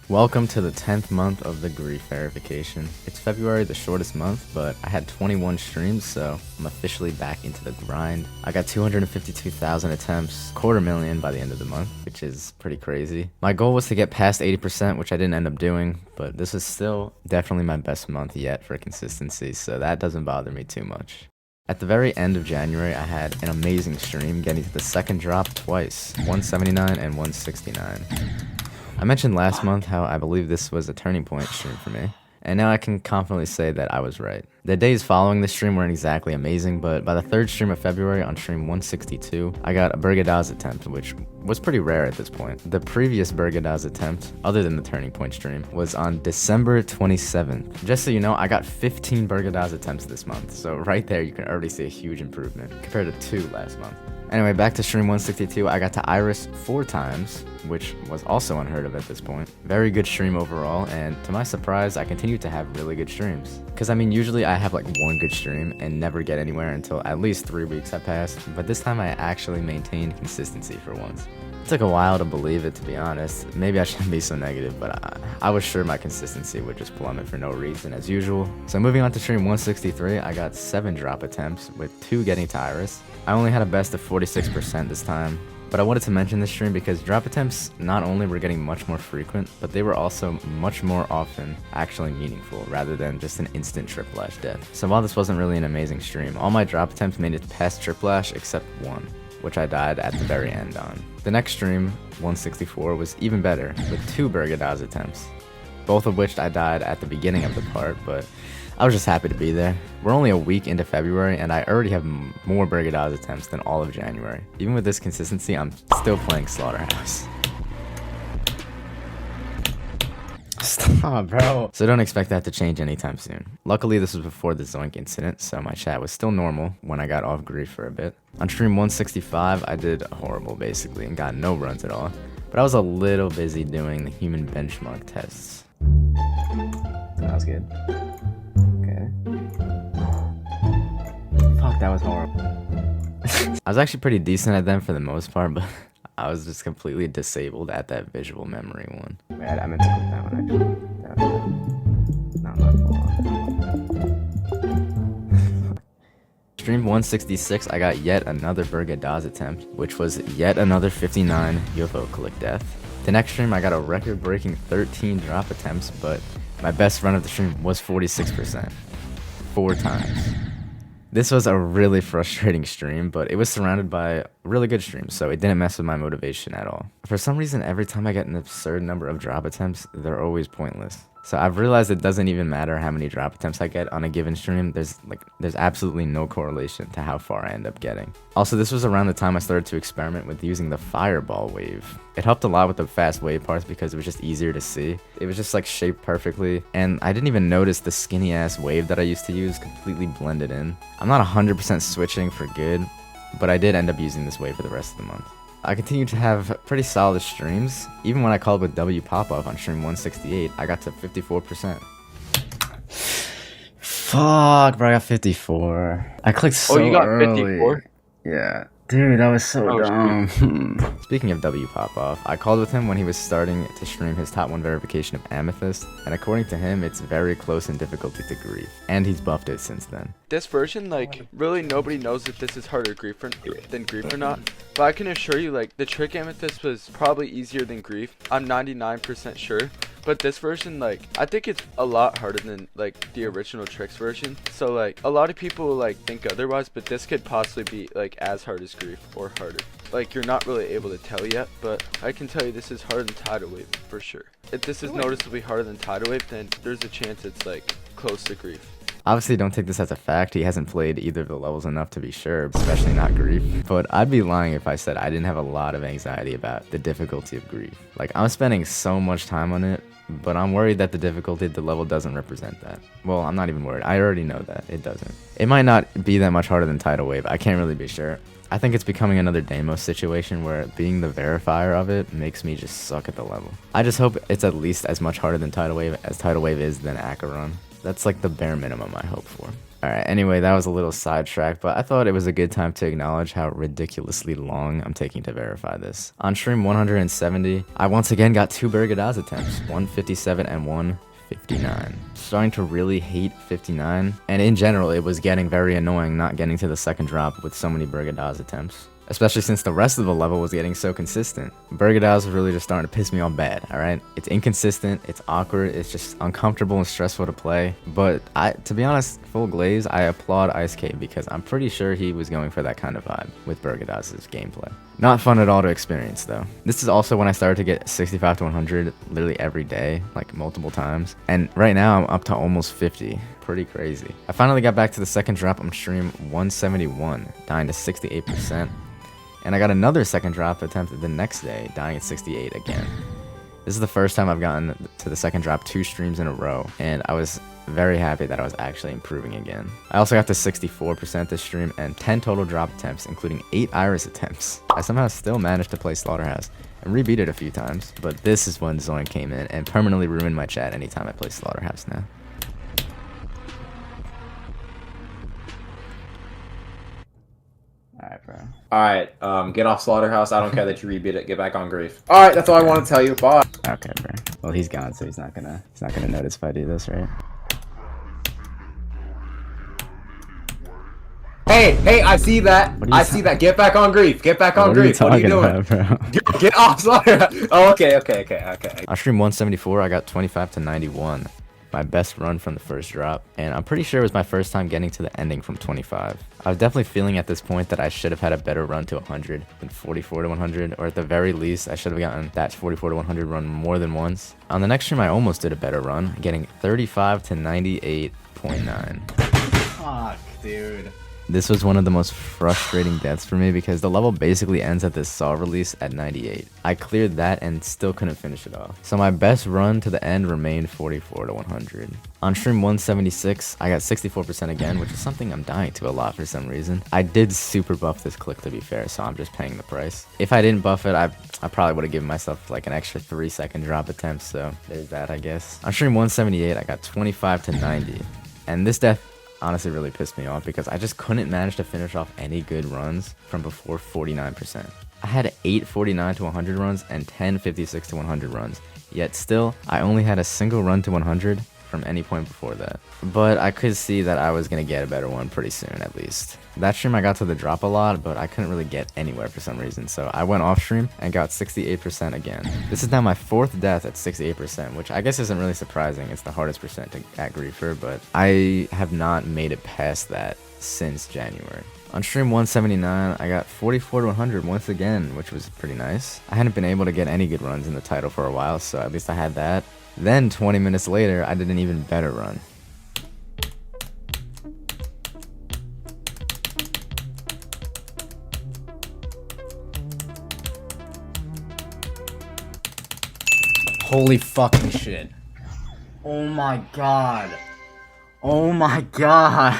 Welcome to the 10th month of the grief verification. It's February, the shortest month, but I had 21 streams, so I'm officially back into the grind. I got 252,000 attempts, 250,000 by the end of the month, which is pretty crazy. My goal was to get past 80%, which I didn't end up doing, but this is still definitely my best month yet for consistency, so that doesn't bother me too much. At the very end of January, I had an amazing stream, getting to the second drop twice, 179 and 169. I mentioned last month how I believe this was a turning point stream for me, and now I can confidently say that I was right. The days following this stream weren't exactly amazing, but by the third stream of February on stream 162, I got a Burgadaz attempt, which was pretty rare at this point. The previous Burgadaz attempt, other than the turning point stream, was on December 27th. Just so you know, I got 15 Burgadaz attempts this month, so right there you can already see a huge improvement compared to 2 last month. Anyway, back to stream 162, I got to Iris 4 times, which was also unheard of at this point. Very good stream overall, and to my surprise, I continued to have really good streams. Because I mean, usually I have like one good stream and never get anywhere until at least 3 weeks have passed, but this time I actually maintained consistency for once. It took a while to believe it, to be honest. Maybe I shouldn't be so negative, but I was sure my consistency would just plummet for no reason as usual. So moving on to stream 163, I got 7 drop attempts, with 2 getting to Iris. I only had a best of 46% this time, but I wanted to mention this stream because drop attempts not only were getting much more frequent, but they were also much more often actually meaningful rather than just an instant triplash death. So while this wasn't really an amazing stream, all my drop attempts made it past triplash except one, which I died at the very end on. The next stream, 164, was even better, with 2 Burgadaz attempts, both of which I died at the beginning of the part, but I was just happy to be there. We're only a week into February, and I already have more Burgadaz attempts than all of January. Even with this consistency, I'm still playing Slaughterhouse. Stop, bro. So don't expect that to change anytime soon. Luckily, this was before the Zoink incident, so my chat was still normal when I got off grief for a bit. On stream 165, I did horrible, basically, and got no runs at all. But I was a little busy doing the human benchmark tests. That was good. Okay. Fuck, that was horrible. I was actually pretty decent at them for the most part, but I was just completely disabled at that visual memory one. Wait, I meant to click that one actually. That was not my fault. Stream 166, I got yet another Burgadaz attempt, which was yet another 59 UFO click death. The next stream, I got a record-breaking 13 drop attempts, but my best run of the stream was 46%. 4 times. This was a really frustrating stream, but it was surrounded by really good streams, so it didn't mess with my motivation at all. For some reason, every time I get an absurd number of drop attempts, they're always pointless. So I've realized it doesn't even matter how many drop attempts I get on a given stream. There's absolutely no correlation to how far I end up getting. Also, this was around the time I started to experiment with using the fireball wave. It helped a lot with the fast wave parts because it was just easier to see. It was just like shaped perfectly, and I didn't even notice the skinny ass wave that I used to use completely blended in. I'm not 100% switching for good, but I did end up using this wave for the rest of the month. I continued to have pretty solid streams. Even when I called with W pop-off on stream 168, I got to 54%. Fuck, bro, I got 54. I clicked so early. Oh, you got 54? Yeah. Dude, that was so dumb. Speaking of W pop-off, I called with him when he was starting to stream his top 1 verification of Amethyst, and according to him, it's very close in difficulty to grief, and he's buffed it since then. This version, like, really nobody knows if this is harder than grief or not, but I can assure you, like, the trick Amethyst was probably easier than grief. I'm 99% sure. But this version, like, I think it's a lot harder than, like, the original Tricks version. So, like, a lot of people, like, think otherwise, but this could possibly be, like, as hard as grief or harder. Like, you're not really able to tell yet, but I can tell you this is harder than Tidal Wave, for sure. If this is noticeably harder than Tidal Wave, then there's a chance it's, like, close to grief. Obviously, don't take this as a fact. He hasn't played either of the levels enough to be sure, especially not grief. But I'd be lying if I said I didn't have a lot of anxiety about the difficulty of grief. Like, I'm spending so much time on it, but I'm worried that the difficulty of the level doesn't represent that. Well, I'm not even worried. I already know that it doesn't. It might not be that much harder than Tidal Wave. I can't really be sure. I think it's becoming another Deimos situation where being the verifier of it makes me just suck at the level. I just hope it's at least as much harder than Tidal Wave as Tidal Wave is than Acheron. That's like the bare minimum I hope for. Alright, anyway, that was a little sidetrack, but I thought it was a good time to acknowledge how ridiculously long I'm taking to verify this. On stream 170, I once again got 2 Bergadaz attempts, 157 and 159. Starting to really hate 59, and in general, it was getting very annoying not getting to the second drop with so many Bergadaz attempts. Especially since the rest of the level was getting so consistent. Bergadaz was really just starting to piss me off bad, alright? It's inconsistent, it's awkward, it's just uncomfortable and stressful to play. But to be honest, full glaze, I applaud Ice Cave because I'm pretty sure he was going for that kind of vibe with Bergadaz's gameplay. Not fun at all to experience though. This is also when I started to get 65 to 100 literally every day, like multiple times. And right now I'm up to almost 50. Pretty crazy. I finally got back to the second drop on stream 171, dying to 68%. And I got another second drop attempt the next day, dying at 68 again. This is the first time I've gotten to the second drop 2 streams in a row, and I was very happy that I was actually improving again. I also got to 64% this stream and 10 total drop attempts, including 8 Iris attempts. I somehow still managed to play Slaughterhouse and rebeat it a few times, but this is when Zoin came in and permanently ruined my chat anytime I play Slaughterhouse now. Alright, bro. Alright, get off Slaughterhouse. I don't care that you rebeat it. Get back on Grief. Alright, that's all I want to tell you. Bye. Okay, bro. Well, he's gone, so he's not gonna notice if I do this, right? Hey, I see that. I see that. Get back on Grief. Get back on Grief. What are you doing? About, bro? Get off Slaughterhouse. Oh, okay. On stream 174, I got 25 to 91. My best run from the first drop, and I'm pretty sure it was my first time getting to the ending from 25. I was definitely feeling at this point that I should have had a better run to 100 than 44 to 100, or at the very least, I should have gotten that 44 to 100 run more than once. On the next stream, I almost did a better run, getting 35 to 98.9. Fuck, dude. This was one of the most frustrating deaths for me because the level basically ends at this saw release at 98. I cleared that and still couldn't finish it off. So my best run to the end remained 44 to 100. On stream 176, I got 64% again, which is something I'm dying to a lot for some reason. I did super buff this click to be fair, so I'm just paying the price. If I didn't buff it, I probably would have given myself like an extra 3-second drop attempt, so there's that, I guess. On stream 178, I got 25 to 90. And this death honestly really pissed me off because I just couldn't manage to finish off any good runs from before 49%. I had 8 49 to 100 runs and 10 56 to 100 runs, yet still I only had a single run to 100 from any point before that. But I could see that I was gonna get a better one pretty soon at least. That stream I got to the drop a lot, but I couldn't really get anywhere for some reason, so I went off stream and got 68% again. This is now my 4th death at 68%, which I guess isn't really surprising. It's the hardest percent at Griefer, but I have not made it past that since January. On stream 179, I got 44 to 100 once again, which was pretty nice. I hadn't been able to get any good runs in the title for a while, so at least I had that. Then 20 minutes later, I did an even better run. Holy fucking shit. Oh my god. Oh my god.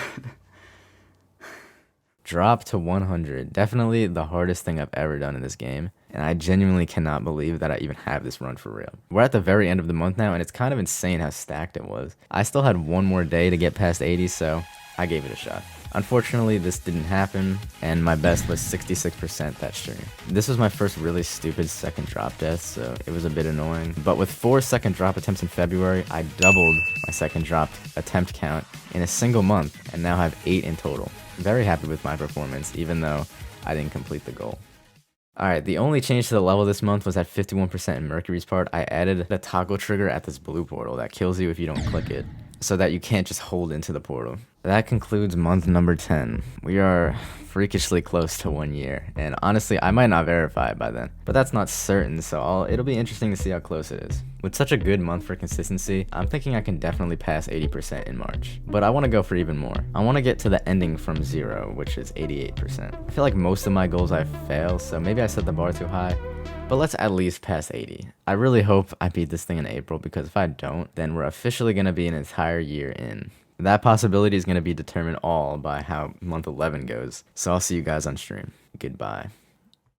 Drop to 100. Definitely the hardest thing I've ever done in this game. And I genuinely cannot believe that I even have this run for real. We're at the very end of the month now, and it's kind of insane how stacked it was. I still had one more day to get past 80, so I gave it a shot. Unfortunately, this didn't happen, and my best was 66% that stream. This was my first really stupid second drop death, so it was a bit annoying. But with 4 second drop attempts in February, I doubled my second drop attempt count in a single month, and now have 8 in total. Very happy with my performance, even though I didn't complete the goal. Alright, the only change to the level this month was at 51% in Mercury's part. I added the toggle trigger at this blue portal that kills you if you don't click it, so that you can't just hold into the portal. That concludes month number 10. We are freakishly close to 1 year, and honestly, I might not verify it by then, but that's not certain, so it'll be interesting to see how close it is. With such a good month for consistency, I'm thinking I can definitely pass 80% in March, but I want to go for even more. I want to get to the ending from 0, which is 88%. I feel like most of my goals I fail, so maybe I set the bar too high, but let's at least pass 80. I really hope I beat this thing in April, because if I don't, then we're officially going to be an entire year in. That possibility is going to be determined all by how month 11 goes, so I'll see you guys on stream. Goodbye.